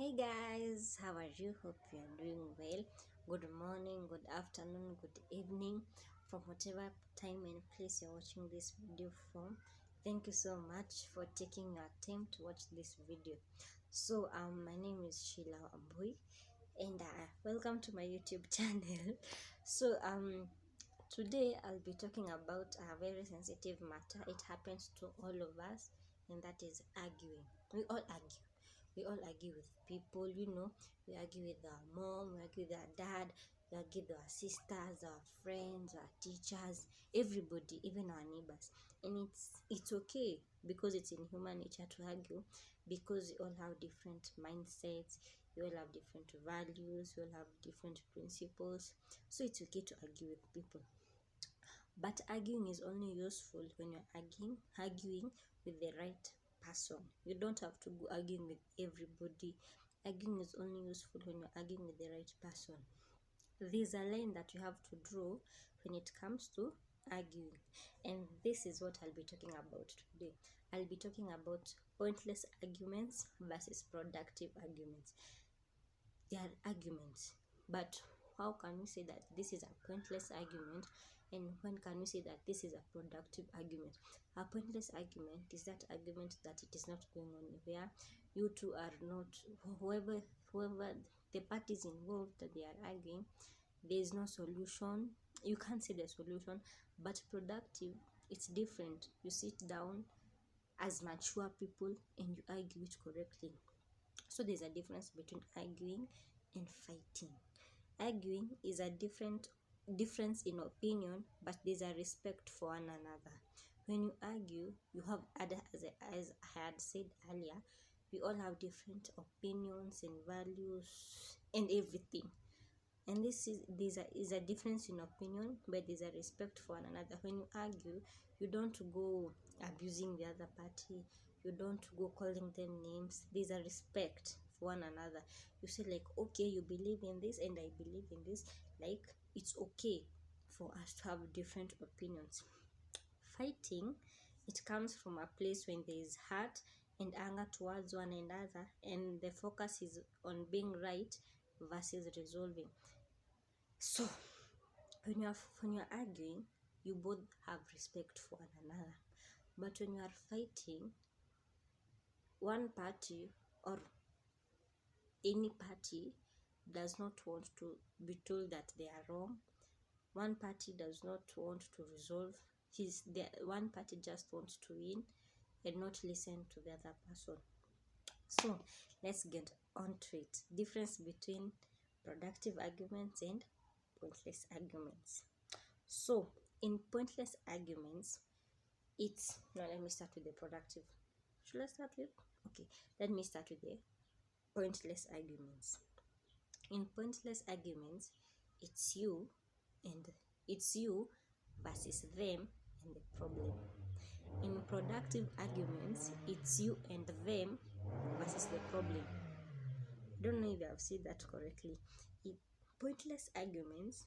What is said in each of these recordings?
Hey guys, how are you? Hope you are doing well. Good morning, good afternoon, good evening, from whatever time and place you're watching this video from. Thank you so much for taking your time to watch this video. My name is Sheila Ambui, and welcome to my YouTube channel. So, um, Today I'll be talking about a very sensitive matter. It happens to all of us, and that is arguing. We all argue. We all argue with people, we argue with our mom, we argue with our dad, we argue with our sisters, our friends, our teachers, everybody, even our neighbors. And it's okay because it's in human nature to argue, because we all have different mindsets, we all have different values, we all have different principles. So it's okay to argue with people. But arguing is only useful when you're arguing with the right person. You don't have to go arguing with everybody. Arguing is only useful when you're arguing with the right person. There's a line that you have to draw when it comes to arguing, and this is what I'll be talking about today. I'll be talking about pointless arguments versus productive arguments. They are arguments, but how can we say that this is a pointless argument, and when can we say that this is a productive argument? A pointless argument is that argument that it is not going anywhere. You two are not, whoever the parties involved that they are arguing, there is no solution. You can't see the solution. But productive, it's different. You sit down as mature people and you argue it correctly. So there's a difference between arguing and fighting. Arguing is a difference in opinion, but there's a respect for one another. When you argue, you have other, as I had said earlier, we all have different opinions and values and everything. And is a difference in opinion, but there's a respect for one another. When you argue, you don't go abusing the other party, you don't go calling them names. There's a respect for one another. You say, like, okay, you believe in this and I believe in this. Like, it's okay for us to have different opinions. Fighting, it comes from a place when there is hurt and anger towards one another, and the focus is on being right versus resolving. So when you're arguing, you both have respect for one another. But when you are fighting, one party or any party does not want to be told that they are wrong. One party does not want to resolve. One party just wants to win and not listen to the other person. So let's get on to it. Difference between productive arguments and pointless arguments. So in pointless arguments, let me start with the productive. Should I start with? Okay, let me start with the pointless arguments. In pointless arguments, it's you versus them and the problem. In productive arguments, it's you and them versus the problem. I don't know if I've said that correctly. In pointless arguments,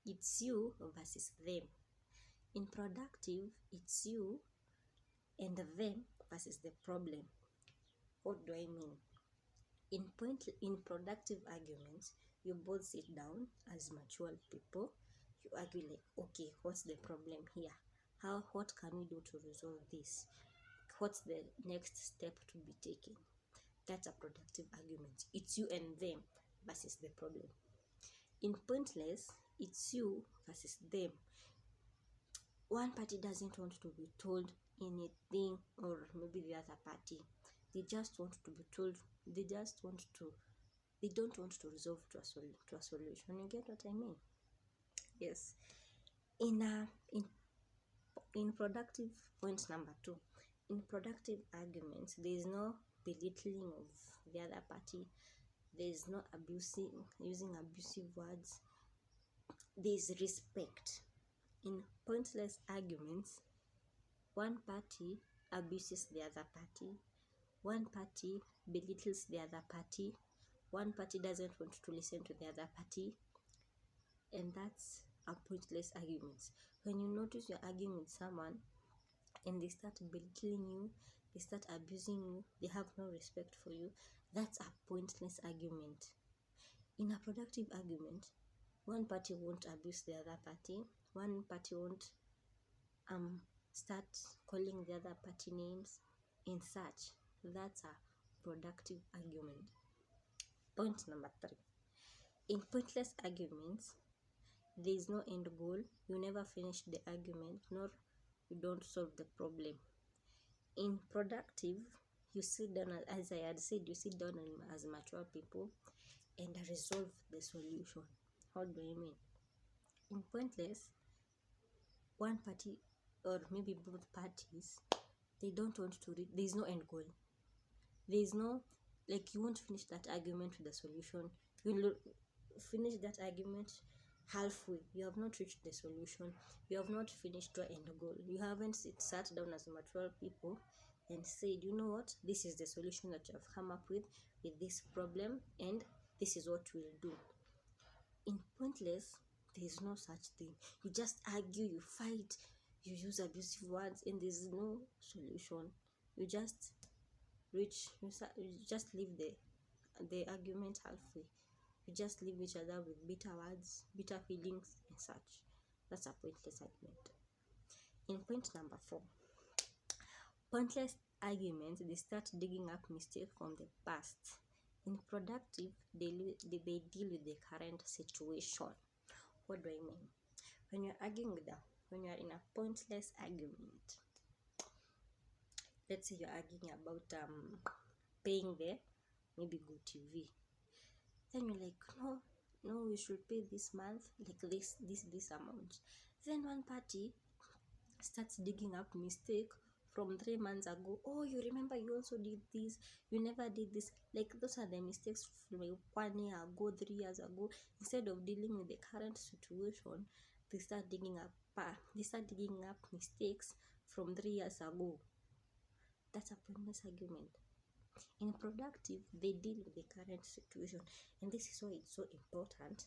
it's you versus them. In productive, it's you and them versus the problem. What do I mean? In productive arguments, you both sit down as mature people. You argue like, okay, what's the problem here? What can we do to resolve this? What's the next step to be taken? That's a productive argument. It's you and them versus the problem. In pointless, it's you versus them. One party doesn't want to be told anything, or maybe the other party. They just want to be told. They don't want to resolve to a solution. You get what I mean? Yes. In productive, point number 2. In productive arguments, there is no belittling of the other party. There is no using abusive words. There is respect. In pointless arguments, one party abuses the other party. One party belittles the other party. One party doesn't want to listen to the other party. And that's a pointless argument. When you notice you're arguing with someone and they start belittling you, they start abusing you, they have no respect for you, That's a pointless argument. In a productive argument, one party won't abuse the other party, one party won't start calling the other party names and such. That's a productive argument. Point number 3. In pointless arguments, there is no end goal. You never finish the argument, nor you don't solve the problem. In productive, you sit down, as I had said, you sit down as mature people and resolve the solution. How do I mean? In pointless, one party or maybe both parties, they don't want to read. There is no end goal. There is no, like, you won't finish that argument with the solution. You'll finish that argument halfway. You have not reached the solution. You have not finished your end goal. You haven't sat down as mature people and said, you know what, this is the solution that you have come up with this problem, and this is what we'll do. In pointless, there is no such thing. You just argue, you fight, you use abusive words, and there's no solution. You just just leave the argument halfway. You just leave each other with bitter words, bitter feelings, and such. That's a pointless argument. In point number 4, pointless arguments, they start digging up mistakes from the past. In productive, they deal with the current situation. What do I mean? When you're in a pointless argument, let's say you're arguing about paying the maybe Go TV. Then you're like, no, we should pay this month, like this amount. Then one party starts digging up mistake from 3 months ago. Oh, you remember you also did this, you never did this. Like, those are the mistakes from 1 year ago, 3 years ago. Instead of dealing with the current situation, they start digging up mistakes from 3 years ago. That's a pointless argument. In productive, they deal with the current situation, and this is why it's so important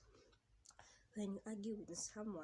when you argue with someone